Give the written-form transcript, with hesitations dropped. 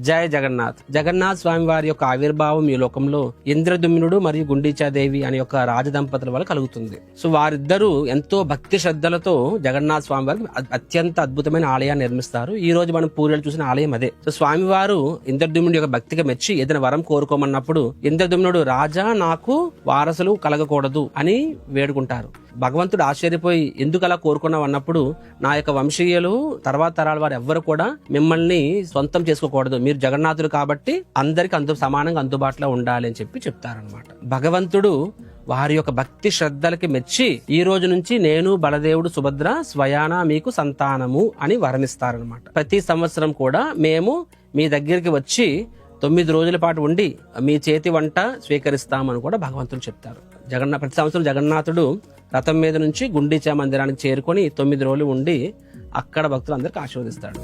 జయ జగన్నాథ్. జగన్నాథ్ స్వామి వారి యొక్క ఆవిర్భావం ఈ లోకంలో ఇంద్రదుమ్నుడు మరియు గుండీచాదేవి అనే యొక్క రాజదంపతుల వల్ల కలుగుతుంది. సో వారిద్దరూ ఎంతో భక్తి శ్రద్ధలతో జగన్నాథ్ స్వామి వారికి అత్యంత అద్భుతమైన ఆలయాన్ని నిర్మిస్తారు. ఈ రోజు మనం పూజలు చూసిన ఆలయం అదే. సో స్వామివారు ఇంద్రదుమ్నుడి యొక్క భక్తికి మెచ్చి ఏదైనా వరం కోరుకోమన్నప్పుడు ఇంద్రదుమ్నుడు రాజా నాకు వారసులు కలగకూడదు అని వేడుకుంటారు. భగవంతుడు ఆశ్చర్యపోయి ఎందుకు అలా కోరుకున్నావు అన్నప్పుడు నా యొక్క వంశీయులు తర్వాత తరాల వారు ఎవ్వరు కూడా మిమ్మల్ని సొంతం చేసుకోకూడదు, మీరు జగన్నాథుడు కాబట్టి అందరికి సమానంగా అందుబాటులో ఉండాలి అని చెప్పి చెప్తారనమాట. భగవంతుడు వారి యొక్క భక్తి శ్రద్ధలకి మెచ్చి ఈ రోజు నుంచి నేను బలదేవుడు సుభద్ర స్వయానా మీకు సంతానము అని వరమిస్తారనమాట. ప్రతి సంవత్సరం కూడా మేము మీ దగ్గరికి వచ్చి 9 రోజుల పాటు ఉండి మీ చేతి వంట స్వీకరిస్తామని కూడా భగవంతుడు చెప్తారు. ప్రతి సంవత్సరం జగన్నాథుడు రథం మీద నుంచి గుండీచా మందిరానికి చేరుకొని 9 రోజులు ఉండి అక్కడ భక్తులందరికీ ఆశీర్వదిస్తాడు.